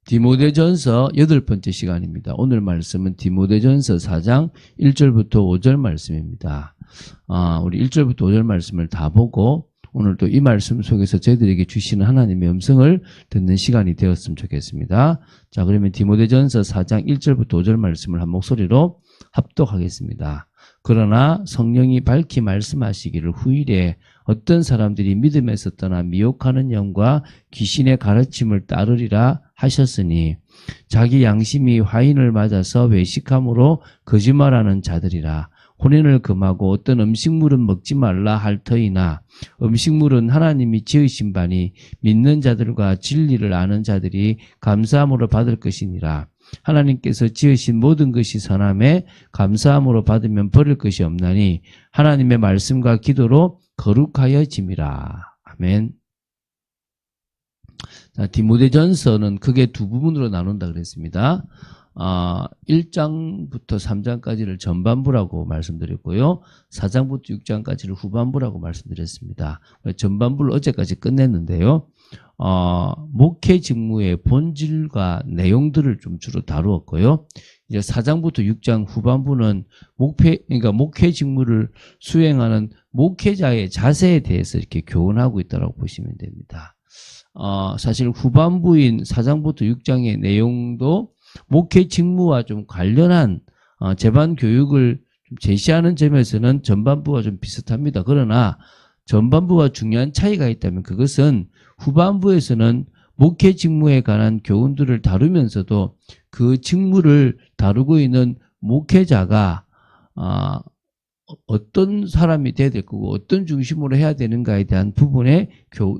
디모데전서 8번째 시간입니다. 오늘 말씀은 디모데전서 4장 1절부터 5절 말씀입니다. 우리 1절부터 5절 말씀을 다 보고 오늘도 이 말씀 속에서 저희들에게 주시는 하나님의 음성을 듣는 시간이 되었으면 좋겠습니다. 자, 그러면 디모데전서 4장 1절부터 5절 말씀을 한 목소리로 합독하겠습니다. 그러나 성령이 밝히 말씀하시기를 후일에 어떤 사람들이 믿음에서 떠나 미혹하는 영과 귀신의 가르침을 따르리라 하셨으니 자기 양심이 화인을 맞아서 외식함으로 거짓말하는 자들이라. 혼인을 금하고 어떤 음식물은 먹지 말라 할 터이나 음식물은 하나님이 지으신 바니 믿는 자들과 진리를 아는 자들이 감사함으로 받을 것이니라. 하나님께서 지으신 모든 것이 선함에 감사함으로 받으면 버릴 것이 없나니 하나님의 말씀과 기도로 거룩하여짐이라. 아멘. 자, 디모데전서는 크게 두 부분으로 나눈다 그랬습니다. 1장부터 3장까지를 전반부라고 말씀드렸고요. 4장부터 6장까지를 후반부라고 말씀드렸습니다. 전반부를 어제까지 끝냈는데요. 목회 직무의 본질과 내용들을 좀 주로 다루었고요. 이제 4장부터 6장 후반부는 목회 직무를 수행하는 목회자의 자세에 대해서 이렇게 교훈하고 있다고 보시면 됩니다. 사실 후반부인 4장부터 6장의 내용도 목회 직무와 좀 관련한 제반 교육을 좀 제시하는 점에서는 전반부와 좀 비슷합니다. 그러나 전반부와 중요한 차이가 있다면 그것은 후반부에서는 목회 직무에 관한 교훈들을 다루면서도 그 직무를 다루고 있는 목회자가 어떤 사람이 돼야 될 거고 어떤 중심으로 해야 되는가에 대한 부분에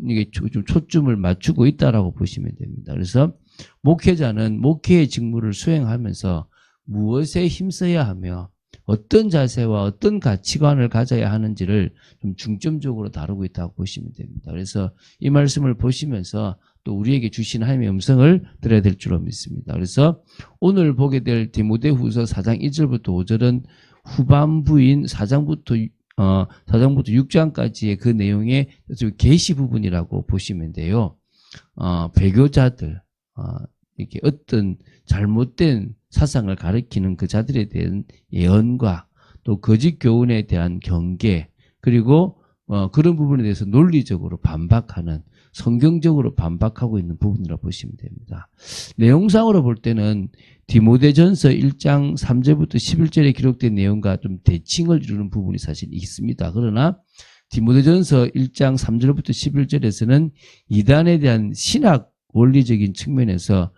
이게 좀 초점을 맞추고 있다라고 보시면 됩니다. 그래서 목회자는 목회의 직무를 수행하면서 무엇에 힘써야 하며 어떤 자세와 어떤 가치관을 가져야 하는지를 좀 중점적으로 다루고 있다고 보시면 됩니다. 그래서 이 말씀을 보시면서 또 우리에게 주신 하나님의 음성을 들어야 될 줄로 믿습니다. 그래서 오늘 보게 될 디모데후서 4장 1절부터 5절은 후반부인 4장부터 6장까지의 그 내용의 계시 부분이라고 보시면 돼요. 배교자들, 이렇게 어떤 잘못된 사상을 가리키는 그 자들에 대한 예언과 또 거짓 교훈에 대한 경계, 그리고 그런 부분에 대해서 논리적으로 반박하는, 성경적으로 반박하고 있는 부분이라고 보시면 됩니다. 내용상으로 볼 때는 디모데전서 1장 3절부터 11절에 기록된 내용과 좀 대칭을 이루는 부분이 사실 있습니다. 그러나 디모데전서 1장 3절부터 11절에서는 이단에 대한 신학 원리적인 측면에서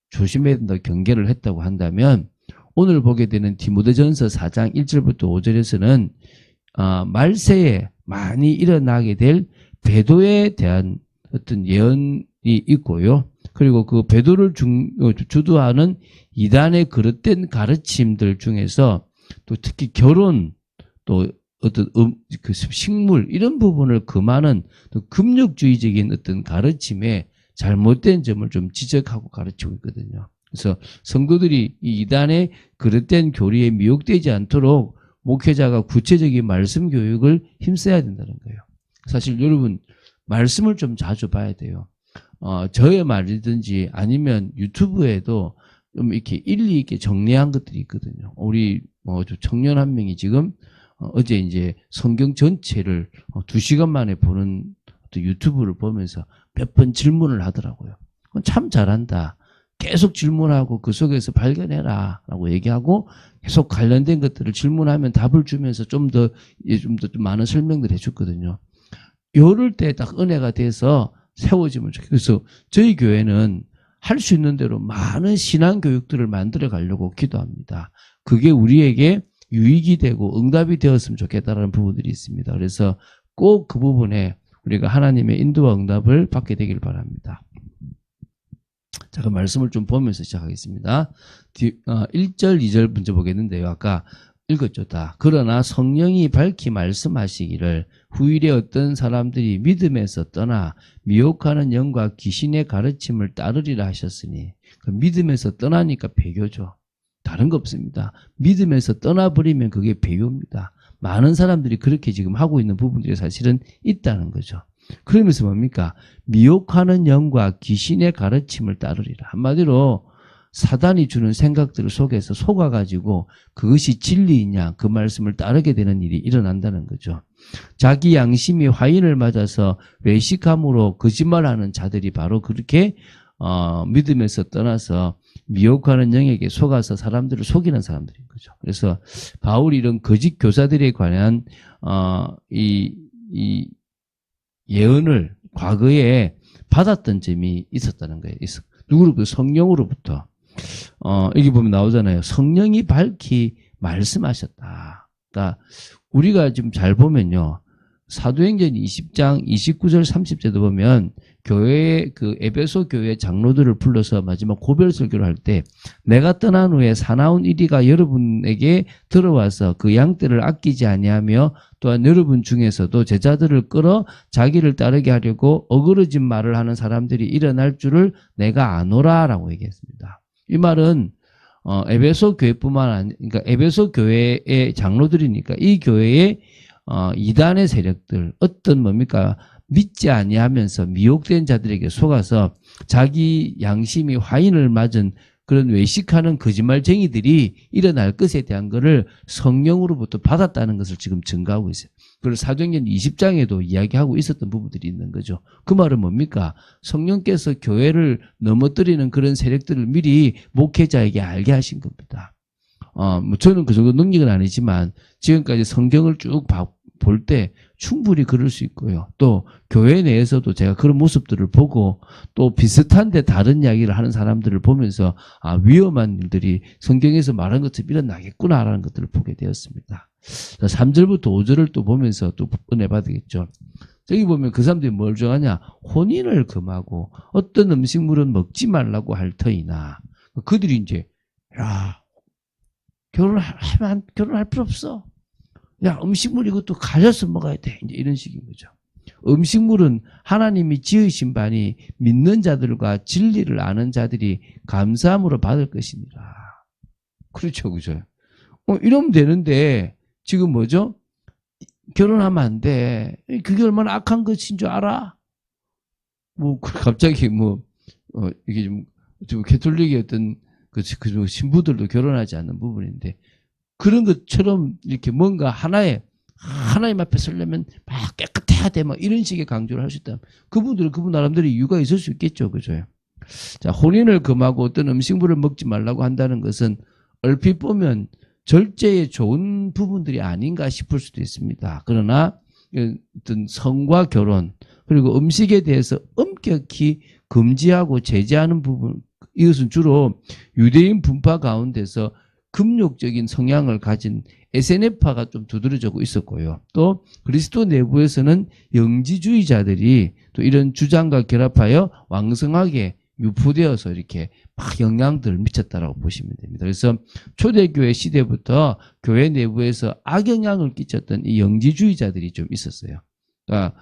조심해야 된다 경계를 했다고 한다면 오늘 보게 되는 디모데전서 4장 1절부터 5절에서는 말세에 많이 일어나게 될 배도에 대한 어떤 예언이 있고요. 그리고 그 배도를 주도하는 이단의 그릇된 가르침들 중에서 또 특히 결혼, 또 어떤 그 식물 이런 부분을 금하는 또 금욕주의적인 어떤 가르침에 잘못된 점을 좀 지적하고 가르치고 있거든요. 그래서 성도들이 이 이단의 그릇된 교리에 미혹되지 않도록 목회자가 구체적인 말씀 교육을 힘써야 된다는 거예요. 사실 여러분 말씀을 좀 자주 봐야 돼요. 저의 말이든지 아니면 유튜브에도 좀 이렇게 일리 있게 정리한 것들이 있거든요. 우리 청년 한 명이 지금 어제 이제 성경 전체를 2시간 만에 보는 유튜브를 보면서 몇 번 질문을 하더라고요. 참 잘한다. 계속 질문하고 그 속에서 발견해라 라고 얘기하고 계속 관련된 것들을 질문하면 답을 주면서 좀 더 많은 설명들을 해줬거든요. 이럴 때 딱 은혜가 돼서 세워지면 좋겠어요. 그래서 저희 교회는 할 수 있는 대로 많은 신앙 교육들을 만들어 가려고 기도합니다. 그게 우리에게 유익이 되고 응답이 되었으면 좋겠다는 부분들이 있습니다. 그래서 꼭 그 부분에 우리가 하나님의 인도와 응답을 받게 되길 바랍니다. 자, 그 말씀을 좀 보면서 시작하겠습니다. 1절, 2절 먼저 보겠는데요. 아까 읽었죠, 다. 그러나 성령이 밝히 말씀하시기를 후일에 어떤 사람들이 믿음에서 떠나 미혹하는 영과 귀신의 가르침을 따르리라 하셨으니 그 믿음에서 떠나니까 배교죠. 다른 거 없습니다. 믿음에서 떠나버리면 그게 배교입니다. 많은 사람들이 그렇게 지금 하고 있는 부분들이 사실은 있다는 거죠. 그러면서 뭡니까? 미혹하는 영과 귀신의 가르침을 따르리라. 한마디로 사단이 주는 생각들을 속에서 속아가지고 그것이 진리이냐 그 말씀을 따르게 되는 일이 일어난다는 거죠. 자기 양심이 화인을 맞아서 외식함으로 거짓말하는 자들이 바로 그렇게 믿음에서 떠나서 미혹하는 영에게 속아서 사람들을 속이는 사람들인 거죠. 그래서 바울이 이런 거짓 교사들에 관한 이 예언을 과거에 받았던 점이 있었다는 거예요. 누구로부터? 성령으로부터. 여기 보면 나오잖아요. 성령이 밝히 말씀하셨다. 그러니까 우리가 지금 잘 보면요. 사도행전 20장 29절 30절도 보면 교회의 에베소 교회 장로들을 불러서 마지막 고별 설교를 할 때 내가 떠난 후에 사나운 이리가 여러분에게 들어와서 그 양떼를 아끼지 아니하며 또한 여러분 중에서도 제자들을 끌어 자기를 따르게 하려고 어그러진 말을 하는 사람들이 일어날 줄을 내가 아노라라고 얘기했습니다. 이 말은 에베소 교회뿐만 아니라 그러니까 에베소 교회의 장로들이니까 이 교회의 이단의 세력들 어떤 뭡니까 믿지 아니하면서 미혹된 자들에게 속아서 자기 양심이 화인을 맞은 그런 외식하는 거짓말쟁이들이 일어날 것에 대한 것을 성령으로부터 받았다는 것을 지금 증거하고 있어요. 그걸 사도행전 20장에도 이야기하고 있었던 부분들이 있는 거죠. 그 말은 뭡니까? 성령께서 교회를 넘어뜨리는 그런 세력들을 미리 목회자에게 알게 하신 겁니다. 뭐 저는 그 정도 능력은 아니지만 지금까지 성경을 쭉 볼 때 충분히 그럴 수 있고요. 또 교회 내에서도 제가 그런 모습들을 보고 또 비슷한데 다른 이야기를 하는 사람들을 보면서 위험한 일들이 성경에서 말한 것처럼 일어나겠구나라는 것들을 보게 되었습니다. 3절부터 5절을 또 보면서 또 꺼내봐야 되겠죠. 저기 보면 그 사람들이 뭘 정하냐? 혼인을 금하고 어떤 음식물은 먹지 말라고 할 터이나 그들이 이제 결혼할 필요 없어. 야, 음식물 이것도 가려서 먹어야 돼. 이제 이런 식인 거죠. 음식물은 하나님이 지으신 바니 믿는 자들과 진리를 아는 자들이 감사함으로 받을 것이니라. 그렇죠, 그죠? 이러면 되는데 지금 뭐죠? 결혼하면 안 돼. 그게 얼마나 악한 것인 줄 알아? 뭐 갑자기 이게 좀 캐톨릭의 어떤 그 신부들도 결혼하지 않는 부분인데. 그런 것처럼 이렇게 뭔가 하나님 앞에 서려면 막 깨끗해야 돼. 막 이런 식의 강조를 할 수 있다. 그분 나름대로 이유가 있을 수 있겠죠. 그죠? 자, 혼인을 금하고 어떤 음식물을 먹지 말라고 한다는 것은 얼핏 보면 절제에 좋은 부분들이 아닌가 싶을 수도 있습니다. 그러나 어떤 성과 결혼 그리고 음식에 대해서 엄격히 금지하고 제재하는 부분 이것은 주로 유대인 분파 가운데서 금욕적인 성향을 가진 SNF파가 좀 두드러지고 있었고요. 또 그리스도 내부에서는 영지주의자들이 또 이런 주장과 결합하여 왕성하게 유포되어서 이렇게 막 영향들을 미쳤다라고 보시면 됩니다. 그래서 초대교회 시대부터 교회 내부에서 악영향을 끼쳤던 이 영지주의자들이 좀 있었어요. 그러니까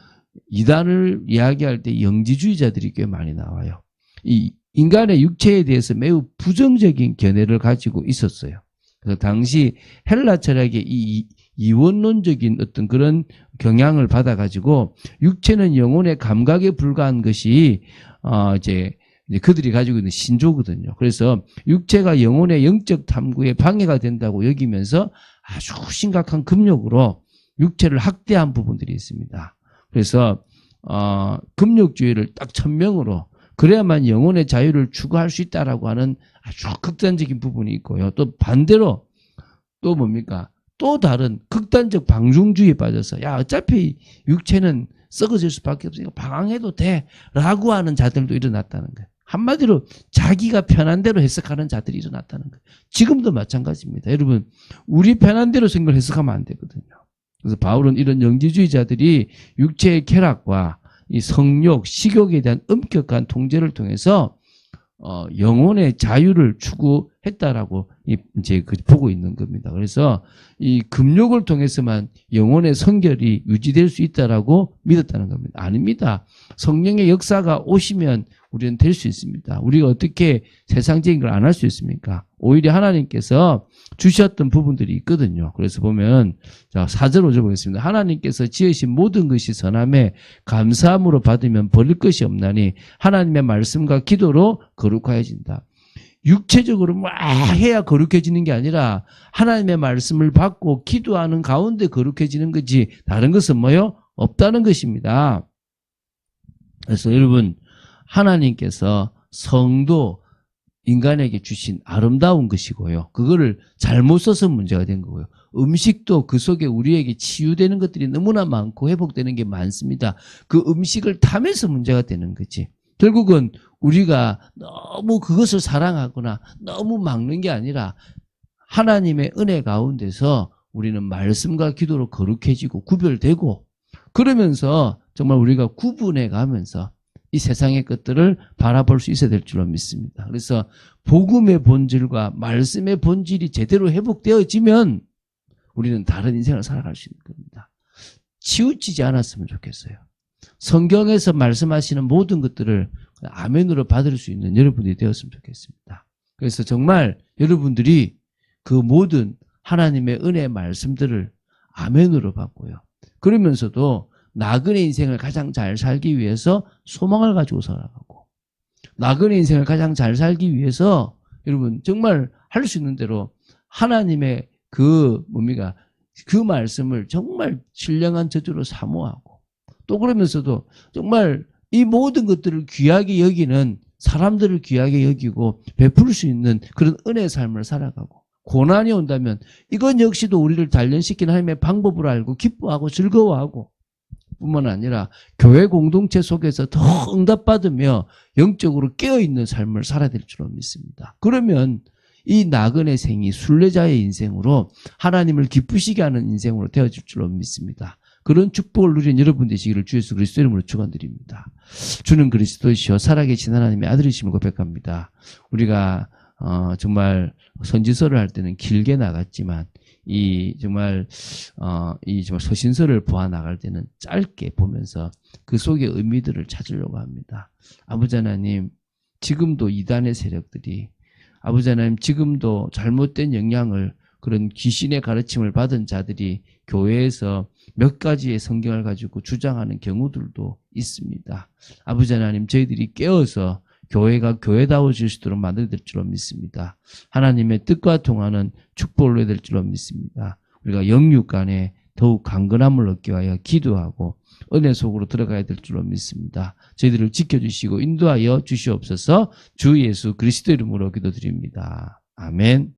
이단을 이야기할 때 영지주의자들이 꽤 많이 나와요. 이 인간의 육체에 대해서 매우 부정적인 견해를 가지고 있었어요. 그래서 당시 헬라 철학의 이 이원론적인 어떤 그런 경향을 받아가지고 육체는 영혼의 감각에 불과한 것이 이제 그들이 가지고 있는 신조거든요. 그래서 육체가 영혼의 영적 탐구에 방해가 된다고 여기면서 아주 심각한 금욕으로 육체를 학대한 부분들이 있습니다. 그래서 금욕주의를 딱 천명으로 그래야만 영혼의 자유를 추구할 수 있다라고 하는 아주 극단적인 부분이 있고요. 또 반대로 또 뭡니까? 또 다른 극단적 방종주의에 빠져서 야 어차피 육체는 썩어질 수밖에 없으니까 방황해도 돼 라고 하는 자들도 일어났다는 거예요. 한마디로 자기가 편한 대로 해석하는 자들이 일어났다는 거예요. 지금도 마찬가지입니다. 여러분 우리 편한 대로 생각을 해석하면 안 되거든요. 그래서 바울은 이런 영지주의자들이 육체의 쾌락과 이 성욕, 식욕에 대한 엄격한 통제를 통해서 영혼의 자유를 추구했다라고 이제 보고 있는 겁니다. 그래서 이 금욕을 통해서만 영혼의 성결이 유지될 수 있다라고 믿었다는 겁니다. 아닙니다. 성령의 역사가 오시면 우리는 될 수 있습니다. 우리가 어떻게 세상적인 걸 안 할 수 있습니까? 오히려 하나님께서 주셨던 부분들이 있거든요. 그래서 보면 자 4절 5절 보겠습니다. 하나님께서 지으신 모든 것이 선함에 감사함으로 받으면 버릴 것이 없나니 하나님의 말씀과 기도로 거룩하여진다. 육체적으로 막 해야 거룩해지는 게 아니라 하나님의 말씀을 받고 기도하는 가운데 거룩해지는 거지 다른 것은 뭐요? 없다는 것입니다. 그래서 여러분 하나님께서 성도 인간에게 주신 아름다운 것이고요. 그거를 잘못 써서 문제가 된 거고요. 음식도 그 속에 우리에게 치유되는 것들이 너무나 많고 회복되는 게 많습니다. 그 음식을 탐해서 문제가 되는 거지. 결국은 우리가 너무 그것을 사랑하거나 너무 막는 게 아니라 하나님의 은혜 가운데서 우리는 말씀과 기도로 거룩해지고 구별되고 그러면서 정말 우리가 구분해 가면서 이 세상의 것들을 바라볼 수 있어야 될 줄로 믿습니다. 그래서 복음의 본질과 말씀의 본질이 제대로 회복되어지면 우리는 다른 인생을 살아갈 수 있는 겁니다. 치우치지 않았으면 좋겠어요. 성경에서 말씀하시는 모든 것들을 아멘으로 받을 수 있는 여러분이 되었으면 좋겠습니다. 그래서 정말 여러분들이 그 모든 하나님의 은혜의 말씀들을 아멘으로 받고요. 그러면서도 나그네 인생을 가장 잘 살기 위해서 소망을 가지고 살아가고 나그네 인생을 가장 잘 살기 위해서 여러분 정말 할 수 있는 대로 하나님의 그 말씀을 정말 신령한 저주로 사모하고 또 그러면서도 정말 이 모든 것들을 귀하게 여기는 사람들을 귀하게 여기고 베풀 수 있는 그런 은혜의 삶을 살아가고 고난이 온다면 이건 역시도 우리를 단련시키는 하나님의 방법을 알고 기뻐하고 즐거워하고 뿐만 아니라 교회 공동체 속에서 더 응답받으며 영적으로 깨어있는 삶을 살아야 될 줄로 믿습니다. 그러면 이 나그네 생이 순례자의 인생으로 하나님을 기쁘시게 하는 인생으로 되어질 줄로 믿습니다. 그런 축복을 누린 여러분 되시기를 주 예수 그리스도 이름으로 축원드립니다. 주는 그리스도이시여 살아계신 하나님의 아들이심을 고백합니다. 우리가 정말 선지서를 할 때는 길게 나갔지만 이 정말 서신서를 보아 나갈 때는 짧게 보면서 그 속의 의미들을 찾으려고 합니다. 아버지 하나님, 지금도 이단의 세력들이 아버지 하나님 지금도 잘못된 영향을 그런 귀신의 가르침을 받은 자들이 교회에서 몇 가지의 성경을 가지고 주장하는 경우들도 있습니다. 아버지 하나님 저희들이 깨어서 교회가 교회다워질 수 있도록 만들어야 될 줄로 믿습니다. 하나님의 뜻과 통하는 축복을 해야 될 줄로 믿습니다. 우리가 영육 간에 더욱 강건함을 얻기 위하여 기도하고 은혜 속으로 들어가야 될 줄로 믿습니다. 저희들을 지켜주시고 인도하여 주시옵소서. 주 예수 그리스도 이름으로 기도드립니다. 아멘.